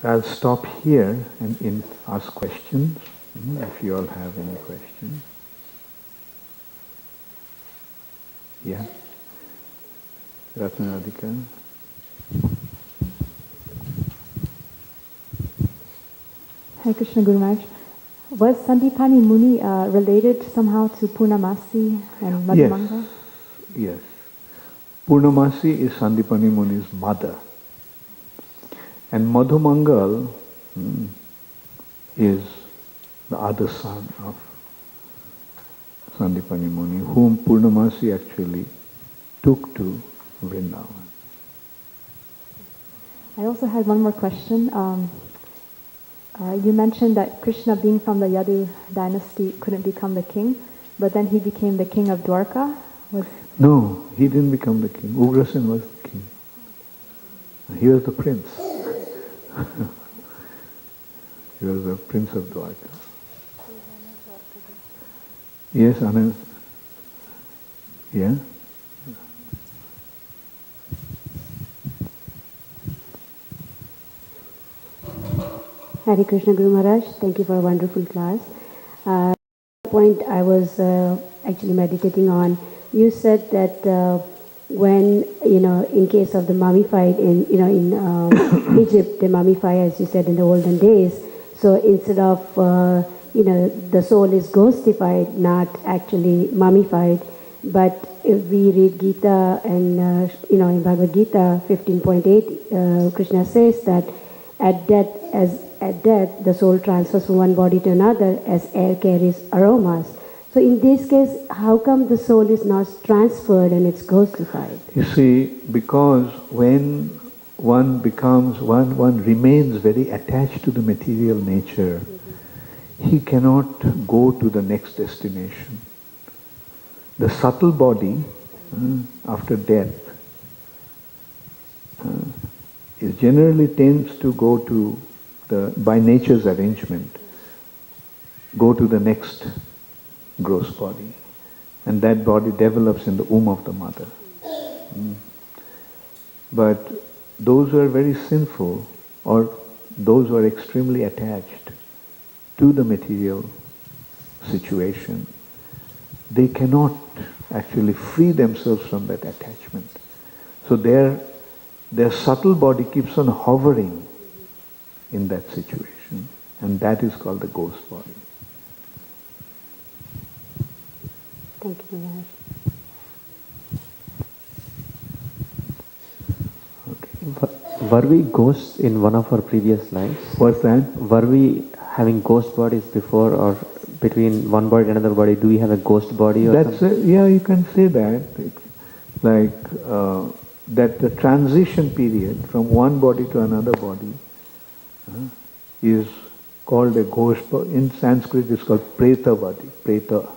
I'll stop here and ask questions, if you all have any questions. Yeah. Ratnadika. Hare Krishna Guru Maharaj. Was Sandipani Muni related somehow to Purnamasi and Madhumanga? Yes. Purnamasi is Sandipani Muni's mother. And Madhumangal is the other son of Sandipani Muni, whom Purnamasi actually took to Vrindavan. I also had one more question. You mentioned that Krishna, being from the Yadu dynasty, couldn't become the king, but then he became the king of Dwarka? No, he didn't become the king. Ugrasen was the king. He was the prince. He was the prince of Dwarka. Yes, Anand. Yeah? Hare Krishna Guru Maharaj, thank you for a wonderful class. Point I was actually meditating on, you said that when, in case of the mummified in Egypt, they mummify, as you said, in the olden days. So instead of, the soul is ghostified, not actually mummified. But if we read Gita and, in Bhagavad Gita 15.8, Krishna says that at death, the soul transfers from one body to another as air carries aromas. So in this case, how come the soul is not transferred and it's ghostified? You see, because when one remains very attached to the material nature, he cannot go to the next destination. The subtle body, after death, it generally tends to go to by nature's arrangement, go to the next gross body. And that body develops in the womb of the mother. But those who are very sinful, or those who are extremely attached to the material situation, they cannot actually free themselves from that attachment. So their subtle body keeps on hovering in that situation, and that is called the ghost body. Thank you very much. Okay. Were we ghosts in one of our previous lives? What's that? Were we having ghost bodies before, or between one body and another body? Do we have a ghost body? Or something? Yeah, you can say that. Like that the transition period from one body to another body is called a ghost body. In Sanskrit it's called preta body, preta,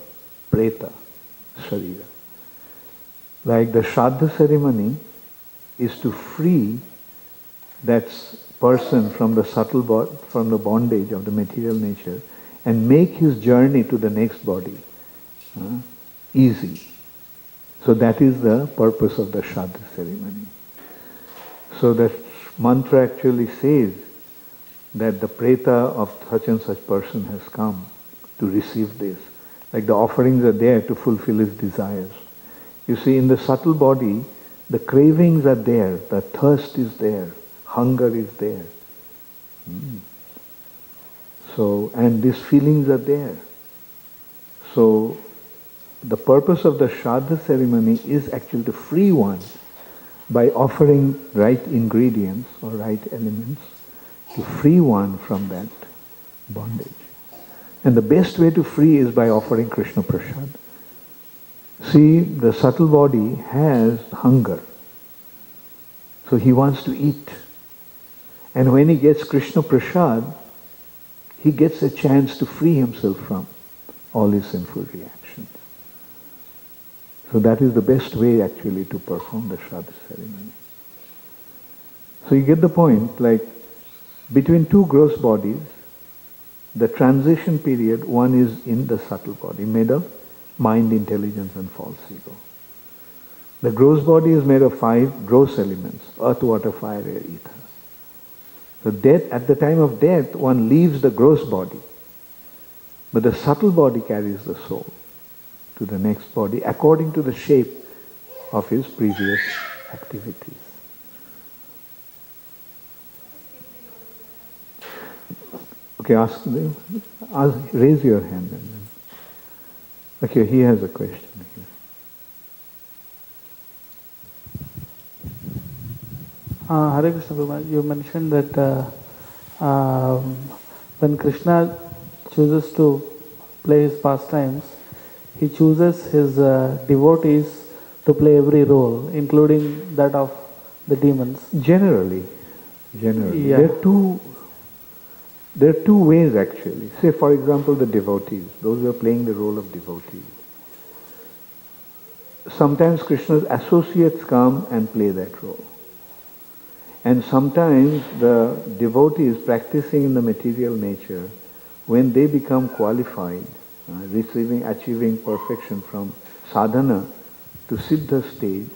sharira. Like the Shraddha ceremony is to free that person from the subtle body, from the bondage of the material nature, and make his journey to the next body easy. So that is the purpose of the Shraddha ceremony. So the mantra actually says that the preta of such and such person has come to receive this. Like the offerings are there to fulfill his desires. You see, in the subtle body, the cravings are there, the thirst is there, hunger is there. So, and these feelings are there. So, the purpose of the Shraddha ceremony is actually to free one by offering right ingredients or right elements, to free one from that bondage. And the best way to free is by offering Krishna Prasad. See, the subtle body has hunger. So he wants to eat. And when he gets Krishna Prasad, he gets a chance to free himself from all his sinful reactions. So that is the best way actually to perform the Shraddha ceremony. So you get the point, like between two gross bodies, the transition period, one is in the subtle body, made of mind, intelligence and false ego. The gross body is made of 5 gross elements, earth, water, fire, air, ether. So death, at the time of death, one leaves the gross body, but the subtle body carries the soul to the next body according to the shape of his previous activities. Okay, raise your hand. And then. Okay, he has a question here. Hare Krishna Guru, you mentioned that when Krishna chooses to play his pastimes, he chooses his devotees to play every role, including that of the demons. Generally. Yeah. There are two ways actually. Say for example the devotees, those who are playing the role of devotees. Sometimes Krishna's associates come and play that role. And sometimes the devotees practicing in the material nature, when they become qualified, achieving perfection from sadhana to siddha stage,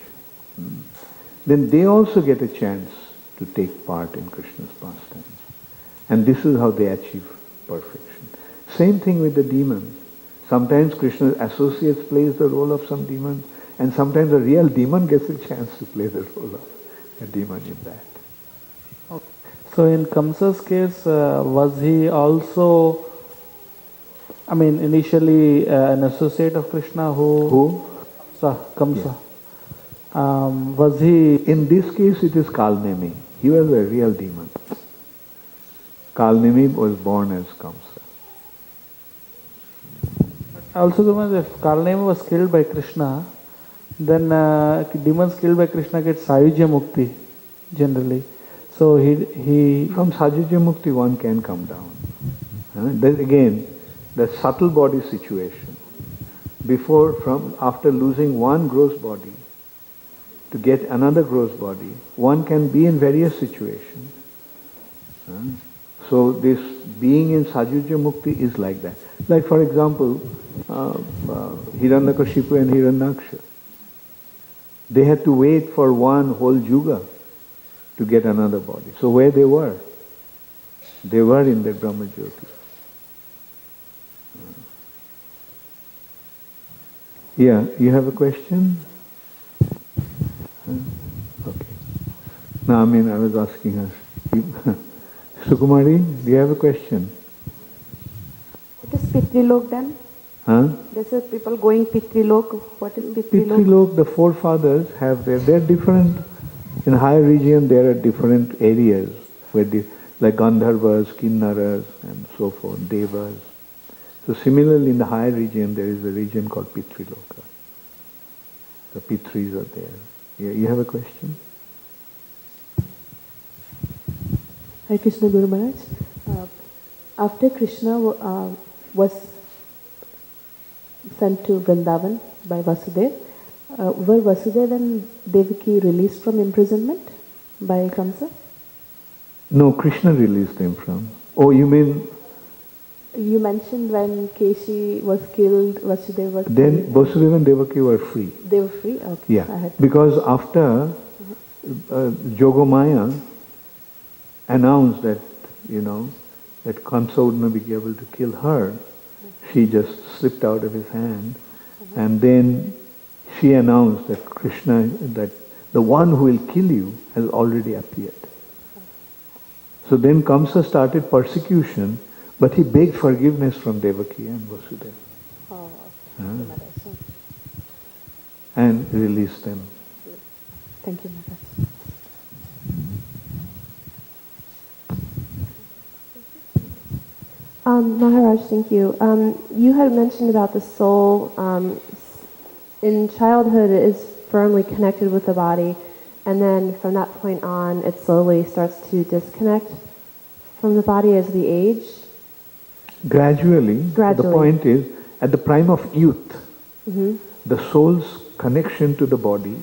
then they also get a chance to take part in Krishna's pastimes. And this is how they achieve perfection. Same thing with the demons. Sometimes Krishna's associates plays the role of some demon, and sometimes a real demon gets a chance to play the role of a demon in that. Okay. So in Kamsa's case, was he also, initially an associate of Krishna Who? Kamsa. Was he... In this case it is Kalnemi. He was a real demon. Kalnemi was born as Kamsa. Also, if Kalnemi was killed by Krishna, then demons killed by Krishna get Sayujya Mukti, generally. So he from Sayujya Mukti one can come down. Then again, the subtle body situation. After losing one gross body, to get another gross body, one can be in various situations. So this being in Sayujya Mukti is like that. Like for example, Hiranyakashipu and Hiranyaksha. They had to wait for one whole yuga to get another body. So where they were? They were in the Brahma Jyoti. Yeah, you have a question? Okay. No, I was asking her. Sukumari, do you have a question? What is Pitrilok then? This is people going Pitrilok. What is Pitrilok? Pitrilok, the forefathers have they're different. In higher region there are different areas where like Gandharvas, Kinnaras and so forth, Devas. So similarly in the higher region there is a region called Pitriloka. The Pitris are there. Yeah, you have a question? Hare Krishna Guru Maharaj. After Krishna was sent to Vrindavan by Vasudeva, were Vasudeva and Devaki released from imprisonment by Kamsa? No, Krishna released them from. Oh, you mean? You mentioned when Keshi was killed, Vasudeva was Then killed. Vasudeva and Devaki were free. They were free? Okay. Yeah, because after Jogomaya announced that, that Kamsa would not be able to kill her, she just slipped out of his hand, and then she announced that Krishna, that the one who will kill you has already appeared. So then Kamsa started persecution, but he begged forgiveness from Devaki and Vasudeva. And released them. Thank you, Maharaj. Maharaj, thank you. You had mentioned about the soul. In childhood, it is firmly connected with the body, and then from that point on, it slowly starts to disconnect from the body as we age. Gradually. The point is, at the prime of youth, the soul's connection to the body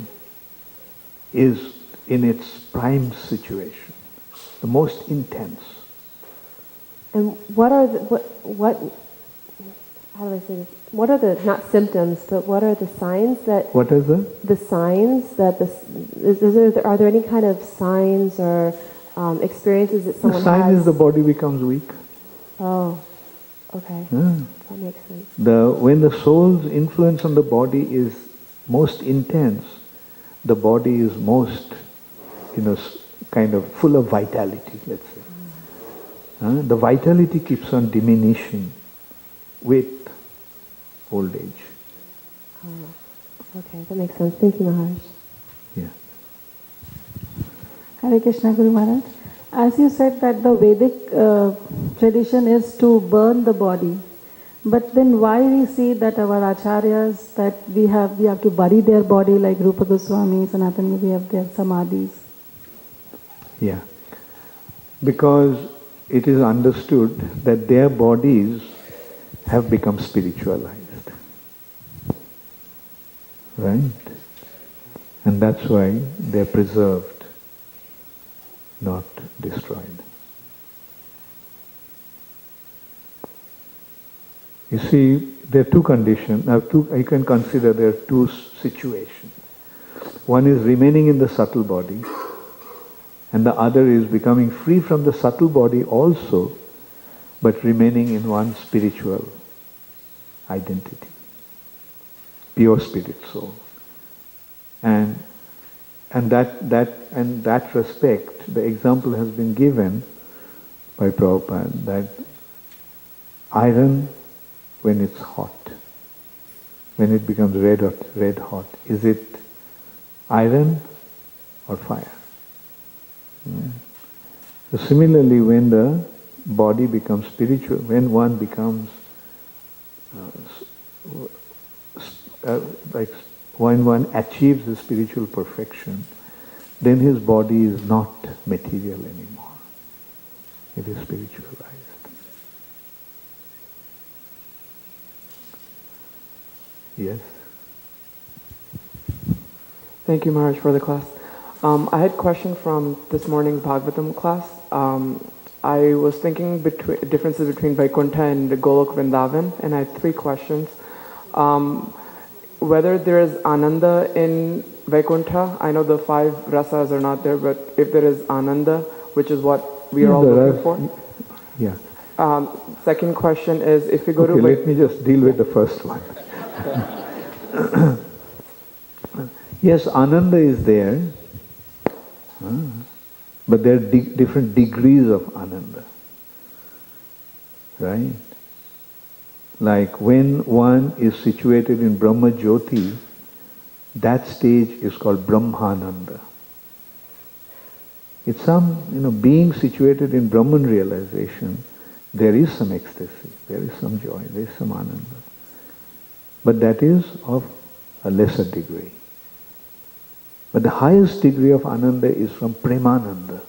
is in its prime situation, the most intense. And what are the, how do I say this? What are the, not symptoms, but what are the signs that... What is it? The signs that are there any kind of signs or experiences that The someone sign has. is the body becomes weak. Oh, okay. Yeah. That makes sense. When the soul's influence on the body is most intense, the body is most, kind of full of vitality, let's say. The vitality keeps on diminishing with old age. Oh, okay, that makes sense. Thank you, Maharaj. Yeah. Hare Krishna Guru Maharaj. As you said that the Vedic tradition is to burn the body, but then why we see that our acharyas that we have to bury their body like Rupa Goswami, Sanatana, we have their samadhis. Yeah. Because it is understood that their bodies have become spiritualized. Right? And that's why they're preserved, not destroyed. You see, there are two conditions. You can consider there are two situations. One is remaining in the subtle body, and the other is becoming free from the subtle body also, but remaining in one spiritual identity, pure spirit soul. And that respect, the example has been given by Prabhupada that iron, when it's hot, when it becomes red hot, is it iron or fire? So similarly, when the body becomes spiritual, when one becomes when one achieves the spiritual perfection, then his body is not material anymore. It is spiritualized. Yes. Thank you, Maharaj, for the class. I had a question from this morning's Bhagavatam class. I was thinking differences between Vaikuntha and Golok Vrindavan, and I had 3 questions. Whether there is Ananda in Vaikuntha, I know the 5 rasas are not there, but if there is Ananda, which is what we are all looking for. Yeah. Second question is, if you go to... Let me just deal with the first one. Yes, Ananda is there, but there are different degrees of Ananda. Right? Like when one is situated in Brahma Jyoti, that stage is called Brahmananda. It's some, being situated in Brahman realization, there is some ecstasy, there is some joy, there is some Ananda. But that is of a lesser degree. But the highest degree of Ananda is from Premananda,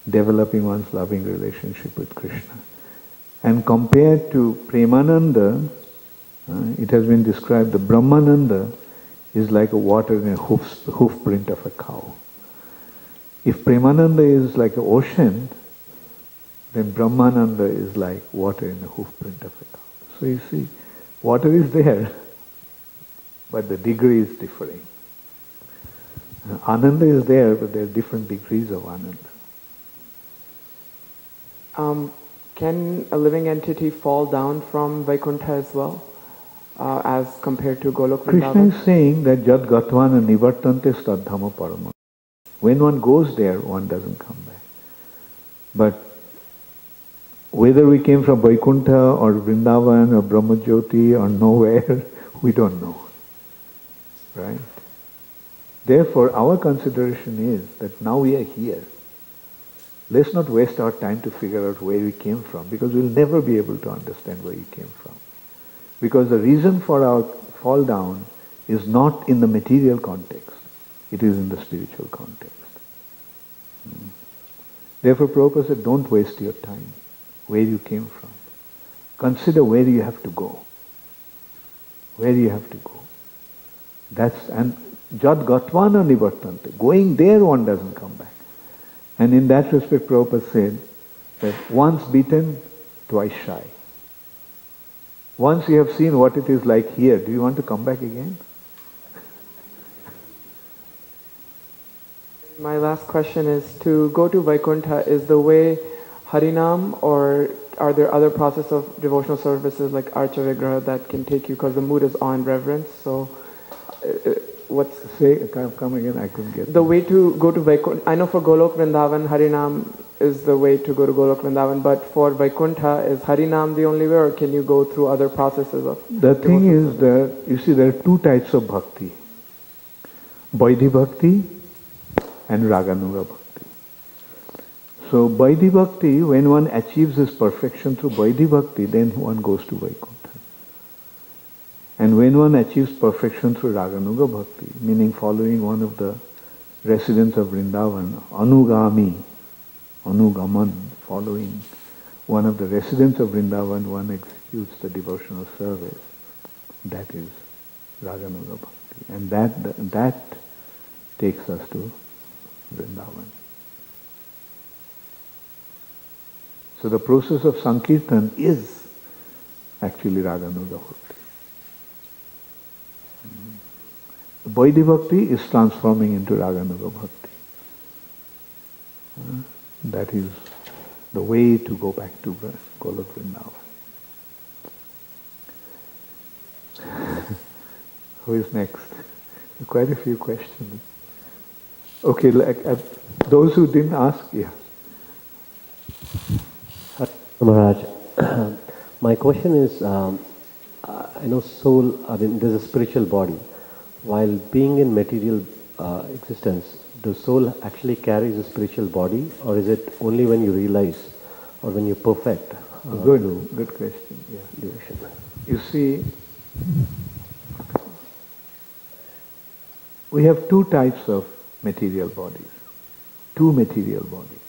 developing one's loving relationship with Krishna. And compared to Premananda, it has been described, the Brahmananda is like a water in a hoof print of a cow. If Premananda is like an ocean, then Brahmananda is like water in a hoof print of a cow. So you see, water is there, but the degree is differing. Ananda is there, but there are different degrees of Ananda. Can a living entity fall down from Vaikuntha as well, as compared to Golok Vrindavan? Krishna is saying that Jad Gatvana Nivartante Stadhama Parama. When one goes there, one doesn't come back. But whether we came from Vaikuntha or Vrindavan or Brahmajyoti or nowhere, we don't know. Right? Therefore, our consideration is that now we are here. Let's not waste our time to figure out where we came from, because we'll never be able to understand where we came from. Because the reason for our fall down is not in the material context, it is in the spiritual context. Therefore, Prabhupada said, don't waste your time where you came from. Consider where you have to go. Where you have to go. And Jad Gatvana Nivartante. Going there, one doesn't come back. And in that respect, Prabhupada said that once beaten, twice shy. Once you have seen what it is like here, do you want to come back again? My last question is, to go to Vaikuntha, is the way Harinam, or are there other process of devotional services like Archa Vigraha that can take you, because the mood is awe and reverence? So what's... Say, come again, I couldn't get the way to go to Vaikuntha. I know for Golok Vrindavan, Harinam is the way to go to Golok Vrindavan, but for Vaikuntha, is Harinam the only way, or can you go through other processes of... The thing is that, you see, there are two types of bhakti. Vaidhi bhakti and Raganuga bhakti. So Vaidhi bhakti, when one achieves this perfection through Vaidhi bhakti, then one goes to Vaikuntha. And when one achieves perfection through Raganuga bhakti, meaning following one of the residents of Vrindavan, Anugami, Anugaman, following one of the residents of Vrindavan, one executes the devotional service. That is Raganuga bhakti. And that takes us to Vrindavan. So the process of Sankirtan is actually Raganuga bhakti. Vaidhi bhakti is transforming into Raganuga bhakti. That is the way to go back to Golok Vrindavan. Who is next? Quite a few questions. Okay, those who didn't ask, yeah. Maharaj, my question is, I know soul, there's a spiritual body. While being in material existence, the soul actually carries a spiritual body, or is it only when you realize or when you perfect? Good question. Yeah. Devotion. You see, we have two types of material bodies. Two material bodies.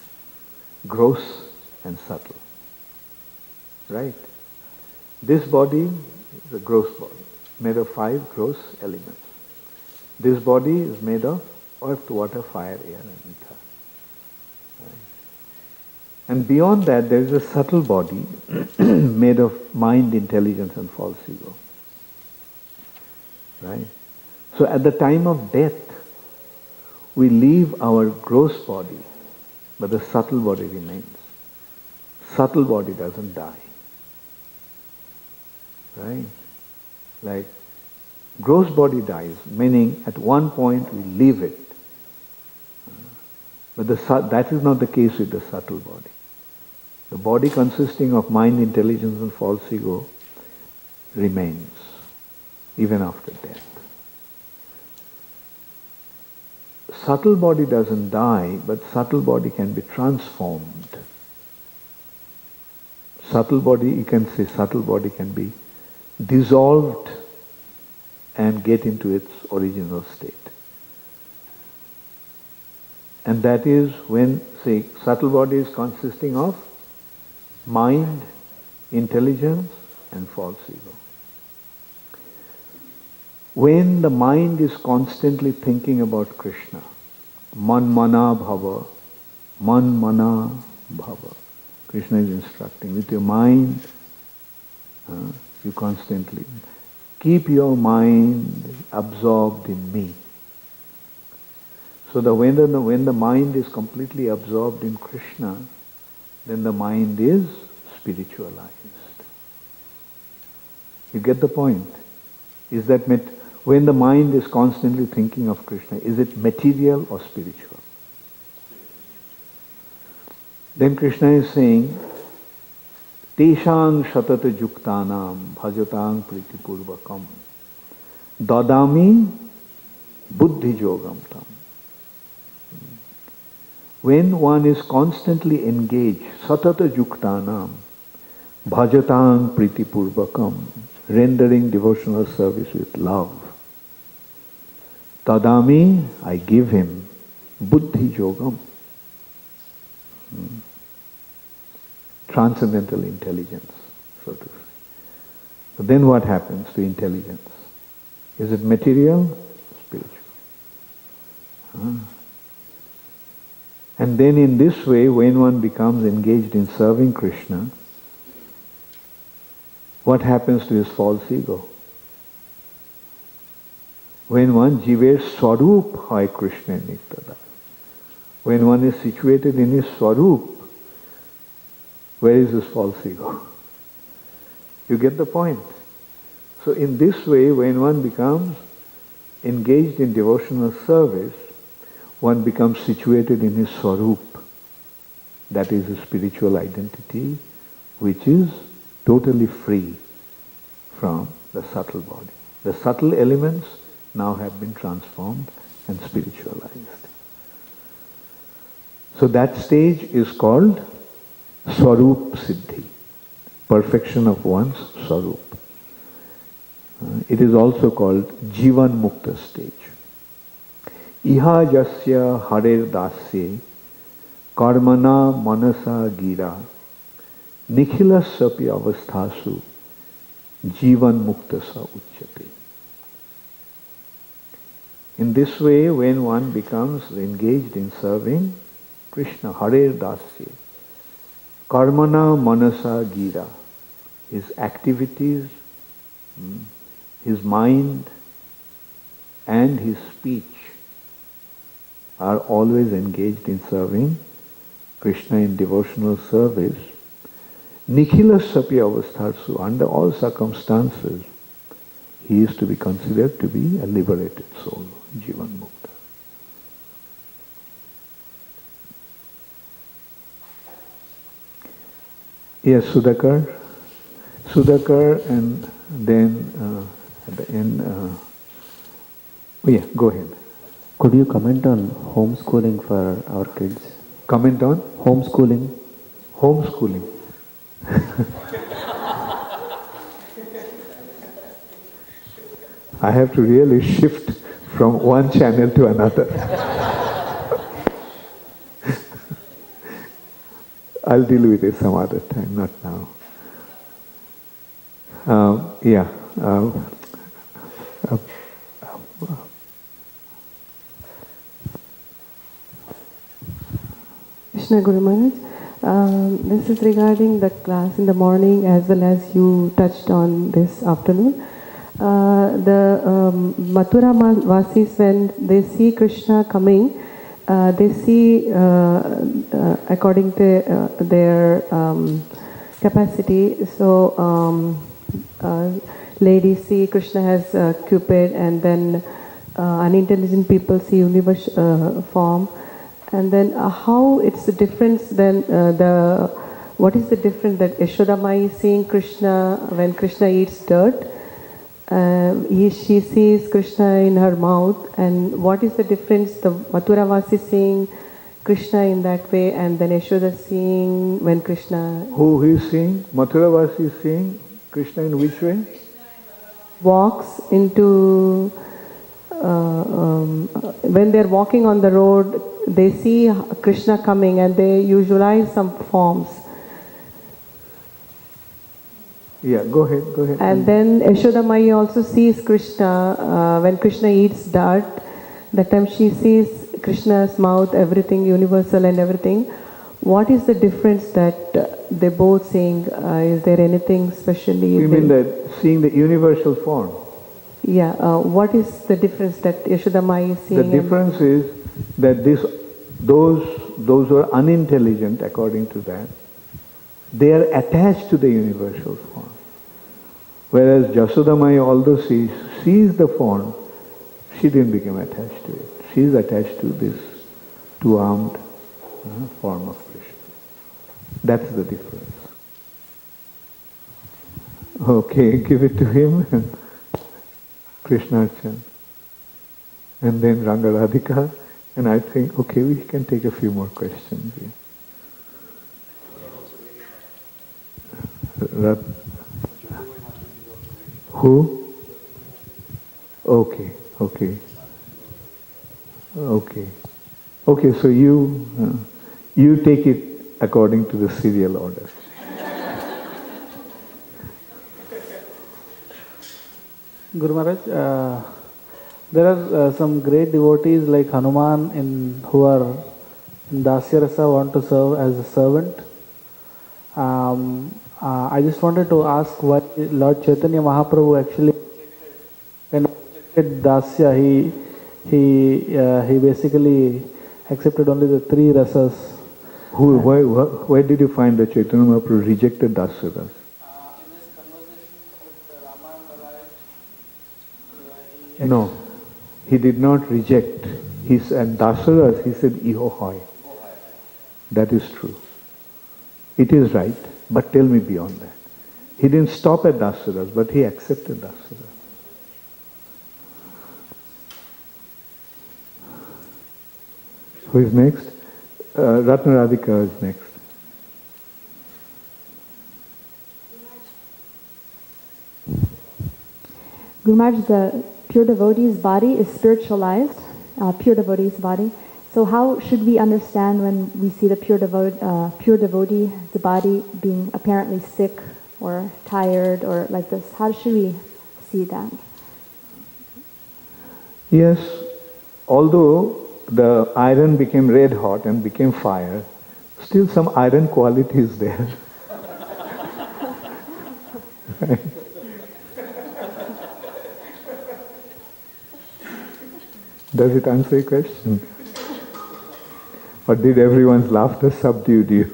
Gross and subtle. Right? This body is a gross body, made of 5 gross elements. This body is made of earth, water, fire, air and ether. Right? And beyond that there is a subtle body made of mind, intelligence and false ego. Right? So at the time of death, we leave our gross body, but the subtle body remains. Subtle body doesn't die. Right? Like, gross body dies, meaning at one point we leave it. But that is not the case with the subtle body. The body consisting of mind, intelligence and false ego remains, even after death. Subtle body doesn't die, but subtle body can be transformed. Subtle body, you can say subtle body can be dissolved and get into its original state. And that is when, say, subtle body is consisting of mind, intelligence and false ego. When the mind is constantly thinking about Krishna, man mana bhava, Krishna is instructing, with your mind, you constantly keep your mind absorbed in me. So that when the mind is completely absorbed in Krishna, then the mind is spiritualized. You get the point? Is that when the mind is constantly thinking of Krishna, is it material or spiritual? Then Krishna is saying, Teshang shatata juktanam bhajatam pritipurvakam dadami buddhi yogam tam. When one is constantly engaged, satata juktanam bhajatam pritipurvakam, rendering devotional service with love, tadami, I give him buddhi yogam, transcendental intelligence, so to say. So then what happens to intelligence? Is it material? Spiritual. And then in this way, when one becomes engaged in serving Krishna, what happens to his false ego? When one jiver swarup hai Krishna nittada. when one is situated in his Swarup, where is this false ego? You get the point? So in this way, when one becomes engaged in devotional service, one becomes situated in his Swarup. That is a spiritual identity which is totally free from the subtle body. The subtle elements now have been transformed and spiritualized. So that stage is called Swarup Siddhi, perfection of one's Swarup. It is also called Jivan Mukta stage. Iha jasya Hare dasye karmana manasa gira nikhilasyapi avasthasu Jivan Mukta sa uchyate. In this way, when one becomes engaged in serving Krishna, Hare dasye, karmana manasa gira, his activities, his mind and his speech are always engaged in serving Krishna in devotional service. Nikhilasyapi avasthasu, under all circumstances, he is to be considered to be a liberated soul, Jivan Mukta. Yes, Sudhakar. Sudhakar, and then at the end, yeah, go ahead. Could you comment on homeschooling for our kids? Comment on? Homeschooling. Homeschooling. I have to really shift from one channel to another. I'll deal with it some other time, not now. Krishna Guru Maharaj, this is regarding the class in the morning as well as you touched on this afternoon. The Mathura Vasis, when they see Krishna coming, they see according to their capacity. So ladies see Krishna as Cupid, and then unintelligent people see universe form. And then how it's the difference then, what is the difference that Yashoda Mai is seeing Krishna when Krishna eats dirt? She sees Krishna in her mouth, and what is the difference, the Mathura Vasi seeing Krishna in that way, and then Yashoda seeing when Krishna... Who is seeing? Mathura Vasi is seeing Krishna in which way? Walks into... when they're walking on the road, they see Krishna coming and they visualize some forms. Yeah, go ahead. And then Yashoda Mai also sees Krishna when Krishna eats dirt. That time she sees Krishna's mouth, everything universal and everything. What is the difference that they both seeing? Is there anything specially? You mean that seeing the universal form? Yeah. What is the difference that Yashoda Mai is seeing? The difference is that those who are unintelligent, according to that, they are attached to the universal form. Whereas Jasodamai, although she sees the form, she didn't become attached to it. She is attached to this two-armed form of Krishna. That's the difference. Okay, give it to him. Krishnarchan. And then Rangaradhika. And I think, okay, we can take a few more questions here. Who? Okay. Okay, so you take it according to the serial order. Guru Maharaj, there are some great devotees like Hanuman who are in Dasya Rasa, want to serve as a servant. I just wanted to ask why Lord Chaitanya Mahaprabhu actually, when he Dasya, he basically accepted only the 3 rasas. Where did you find that Chaitanya Mahaprabhu rejected Dasaras? No, he did not reject. He said Dasaras, he said Iho hoy. That is true. It is right, but tell me beyond that. He didn't stop at Dasaras, but he accepted Dasaras. Who is next? Ratna Radhika is next. Guru Maharaj, the pure devotee's body is spiritualized, pure devotee's body. So how should we understand when we see the pure devotee, the body being apparently sick or tired or like this? How should we see that? Yes, although the iron became red hot and became fire, still some iron quality is there. Right? Does it answer your question? Or did everyone's laughter subdued you?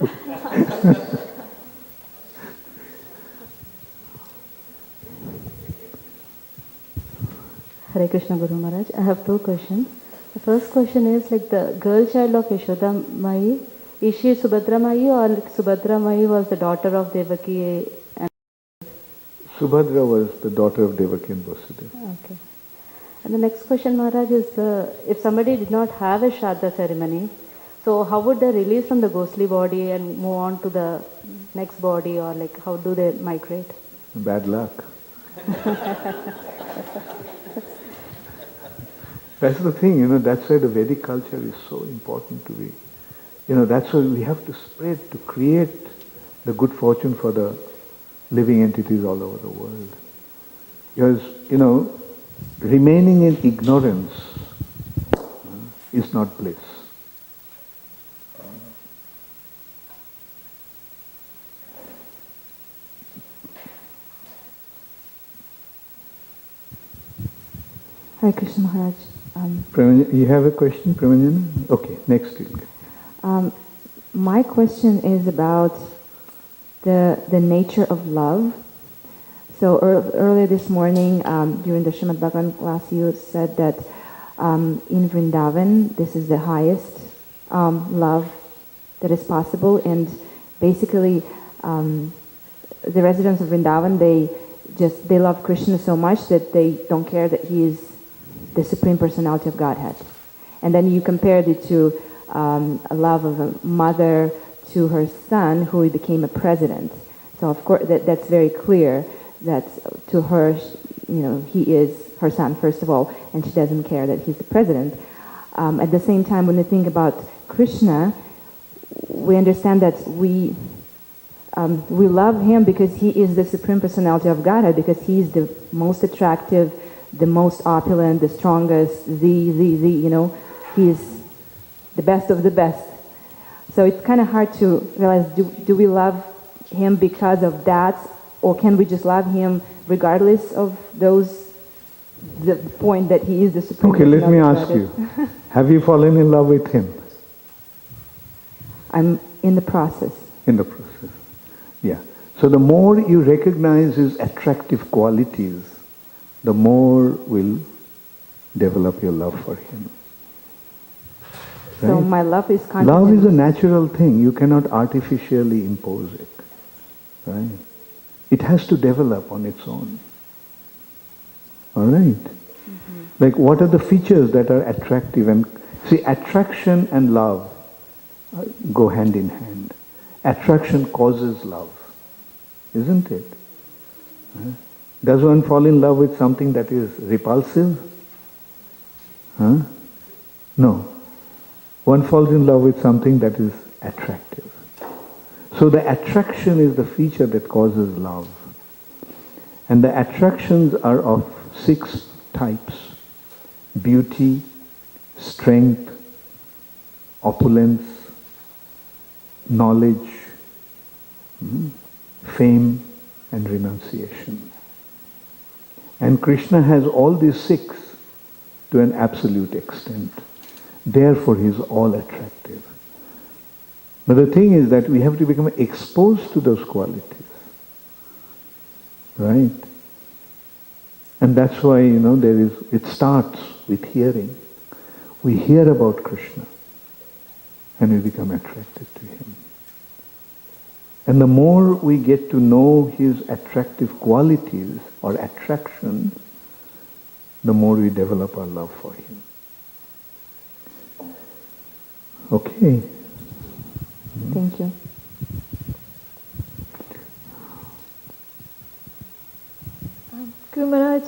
Hare Krishna Guru Maharaj. I have 2 questions. The first question is like the girl child of Yashoda Mai, is she Subhadra Mai or like Subhadra Mai was the daughter of Devaki? Subhadra was the daughter of Devaki and Vasudeva. Okay. And the next question, Maharaj, is if somebody did not have a Shraddha ceremony, so how would they release from the ghostly body and move on to the next body, or like how do they migrate? Bad luck. That's the thing, that's why the Vedic culture is so important to be. That's why we have to spread, to create the good fortune for the living entities all over the world. Because, remaining in ignorance is not bliss. Hare Krishna Maharaj. You have a question, Pramanjana? Okay, next week. My question is about the nature of love. So earlier this morning, during the Srimad Bhagavatam class, you said that in Vrindavan, this is the highest love that is possible, and basically the residents of Vrindavan, they love Krishna so much that they don't care that he is the Supreme Personality of Godhead. And then you compared it to a love of a mother to her son who became a president. So of course that's very clear that to her, he is her son first of all, and she doesn't care that he's the president. At the same time, when we think about Krishna, we understand that we love him because he is the Supreme Personality of Godhead, because he is the most attractive, the most opulent, the strongest, he is the best of the best. So it's kind of hard to realize, do we love him because of that, or can we just love him regardless of the point that he is the Supreme? Okay, let me ask you, have you fallen in love with him? I'm in the process. In the process, yeah. So the more you recognize his attractive qualities, the more will develop your love for him. Right? So my love is constant. Love is a natural thing. You cannot artificially impose it. Right? It has to develop on its own. All right? Mm-hmm. Like, what are the features that are attractive? And see, attraction and love go hand in hand. Attraction causes love, isn't it? Does one fall in love with something that is repulsive? No. One falls in love with something that is attractive. So the attraction is the feature that causes love. And the attractions are of 6 types: beauty, strength, opulence, knowledge, fame, and renunciation. And Krishna has all these 6 to an absolute extent. Therefore he is all attractive. But the thing is that we have to become exposed to those qualities. Right? And that's why, it starts with hearing. We hear about Krishna and we become attracted to him. And the more we get to know his attractive qualities or attraction, the more we develop our love for him. Okay. Thank you. Guru Maharaj,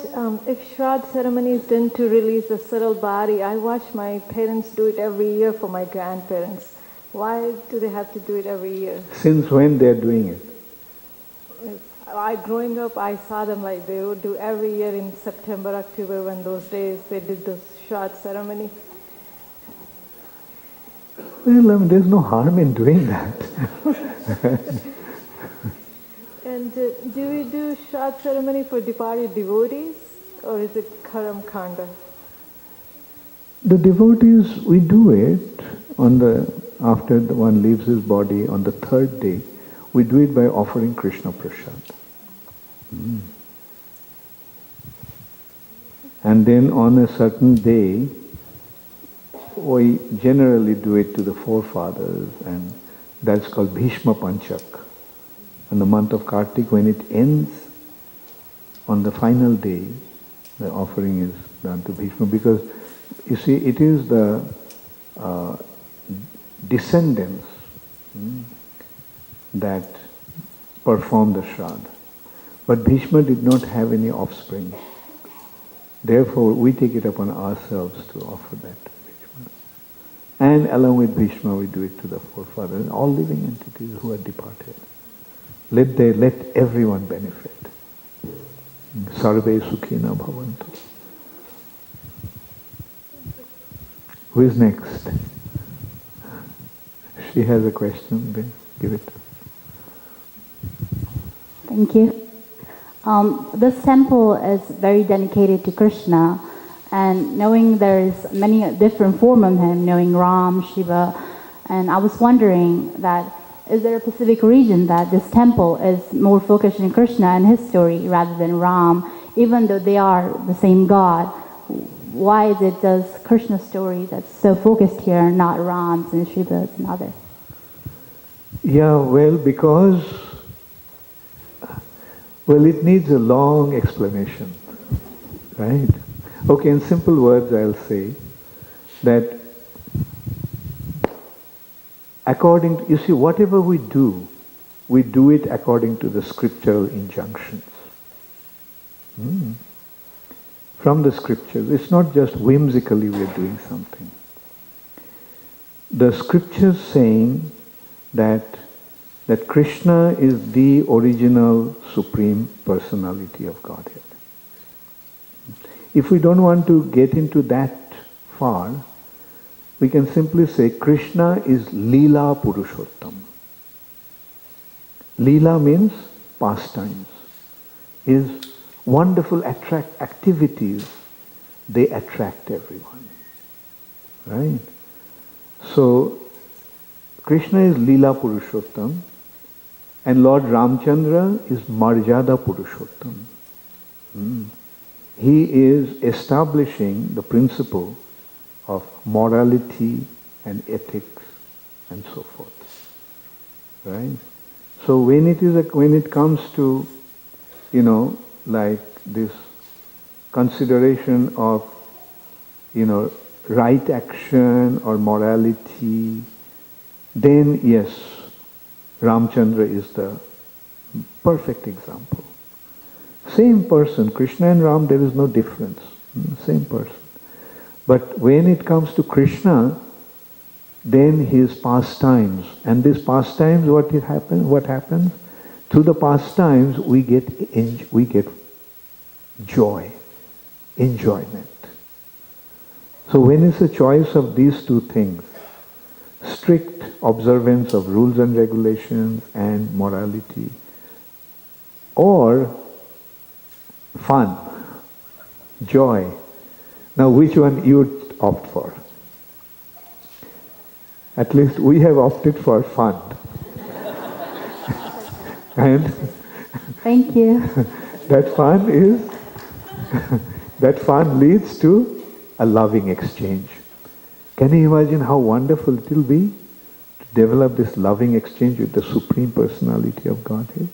if Shraddha ceremony is done to release the subtle body, I watch my parents do it every year for my grandparents. Why do they have to do it every year? Since when they are doing it? Growing up, I saw them like they would do every year in September, October, when those days they did the Shraddha ceremony. Well, there's no harm in doing that. And do we do Shraddha ceremony for departed devotees, or is it Karam Kanda? The devotees, we do it after one leaves his body on the third day. We do it by offering Krishna Prasad. And then on a certain day, we generally do it to the forefathers, and that's called Bhishma Panchak. In the month of Kartik, when it ends, on the final day, the offering is done to Bhishma, because you see, it is the descendants that perform the Shraddha. But Bhishma did not have any offspring. Therefore, we take it upon ourselves to offer that to Bhishma. And along with Bhishma, we do it to the forefathers, all living entities who are departed. Let everyone benefit. Sarve Sukhina Bhavantu. Who is next? She has a question, then give it. Thank you. This temple is very dedicated to Krishna, and knowing there's many different forms of him, knowing Ram, Shiva, and I was wondering that is there a specific reason that this temple is more focused on Krishna and his story rather than Ram, even though they are the same God? Why is it just Krishna's story that's so focused here, not Ram's and Shiva's and others? Yeah, well, because it needs a long explanation, right? Okay, in simple words, I'll say that you see, whatever we do it according to the scriptural injunctions. From the scriptures. It's not just whimsically we are doing something. The scriptures saying that Krishna is the original supreme personality of Godhead. If we don't want to get into that far, we can simply say Krishna is Leela Purushottam. Leela means pastimes. His wonderful activities, they attract everyone. Right? So, Krishna is Leela Purushottam, and Lord Ramchandra is Marjada Purushottam. He is establishing the principle of morality and ethics and so forth. Right? So when it comes to, like this consideration of, right action or morality, then yes, Ramchandra is the perfect example. Same person, Krishna and Ram, there is no difference. Same person. But when it comes to Krishna, then his pastimes, and these pastimes, what happens? Through the pastimes, we get joy, enjoyment. So when it's a choice of these two things, strict observance of rules and regulations and morality, or fun, joy, now which one you would opt for? At least we have opted for fun. And thank you. that fun leads to a loving exchange. Can you imagine how wonderful it will be to develop this loving exchange with the Supreme Personality of Godhead?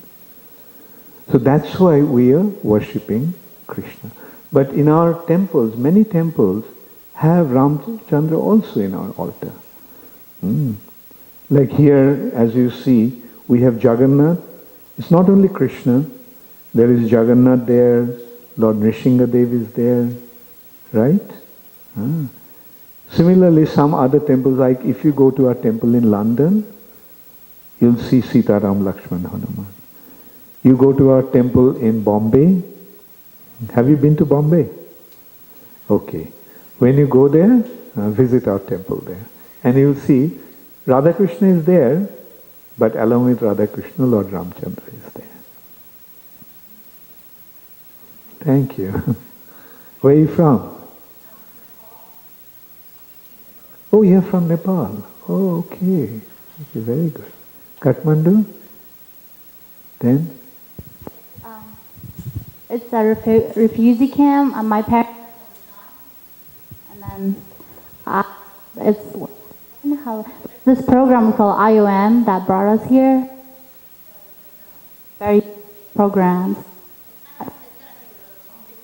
So that's why we are worshipping Krishna. But in our temples, many temples have Ramchandra also in our altar. Like here, as you see, we have Jagannath. It's not only Krishna. There is Jagannath there, Lord Nrsingadev is there, right? Similarly, some other temples, like if you go to a temple in London, you'll see Sita Ram Lakshman Hanuman. You go to our temple in Bombay. Have you been to Bombay? Okay. When you go there, visit our temple there. And you'll see Radha Krishna is there, but along with Radha Krishna, Lord Ramchandra is there. Thank you. Where are you from? Oh, you're from Nepal. Oh, okay. Okay, very good. Kathmandu? Then? It's a refugee camp. My parents, and then it's this program called IOM that brought us here. Very programs.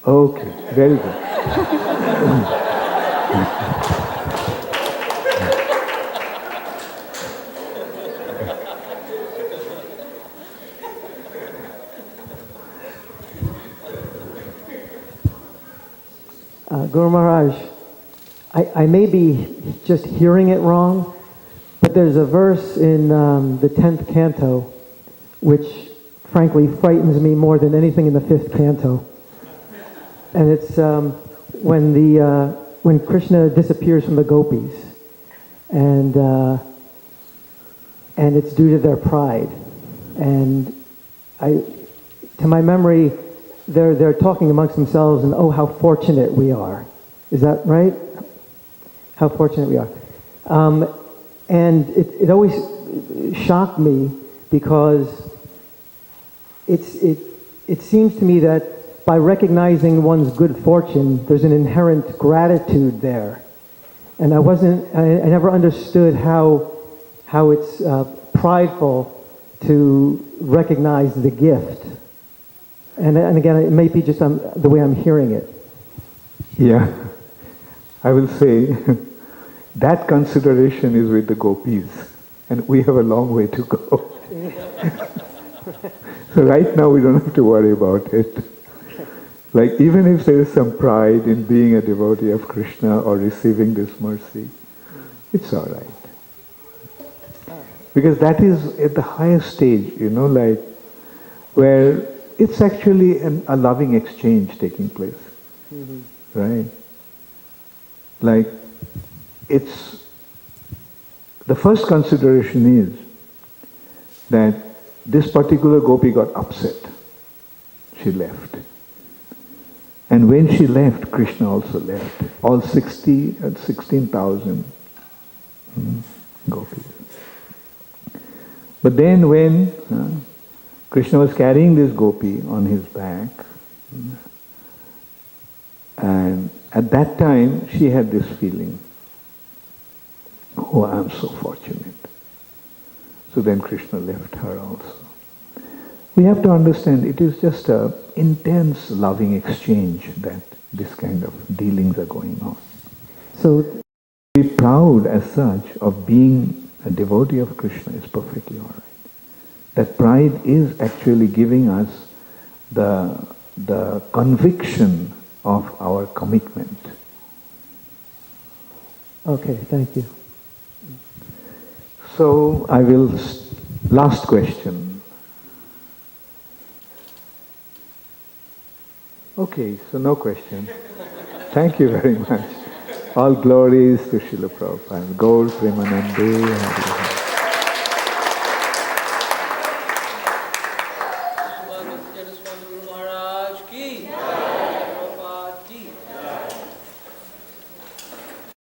Okay, very good. Guru Maharaj, I may be just hearing it wrong, but there's a verse in the 10th canto which frankly frightens me more than anything in the 5th canto. And it's when Krishna disappears from the gopis, and it's due to their pride. And to my memory, they're talking amongst themselves, and oh, how fortunate we are. Is that right? How fortunate we are. And it always shocked me because it seems to me that by recognizing one's good fortune, there's an inherent gratitude there. And I never understood how it's prideful to recognize the gift. And again, it may be just the way I'm hearing it. Yeah, I will say that consideration is with the gopis, and we have a long way to go. So right now we don't have to worry about it. Like even if there is some pride in being a devotee of Krishna or receiving this mercy, it's all right. Because that is at the highest stage, like where it's actually a loving exchange taking place, right? Like it's, the first consideration is that this particular gopi got upset. She left. And when she left, Krishna also left. All 16,000 gopis. But then when Krishna was carrying this gopi on his back, and at that time she had this feeling, oh, I'm so fortunate. So then Krishna left her also. We have to understand it is just an intense loving exchange that this kind of dealings are going on. So be proud as such of being a devotee of Krishna is perfectly all right. That pride is actually giving us the conviction of our commitment. Okay, thank you. So I will, last question. Okay, so no question. Thank you very much. All glories to Srila Prabhupada. Gaur Premanande.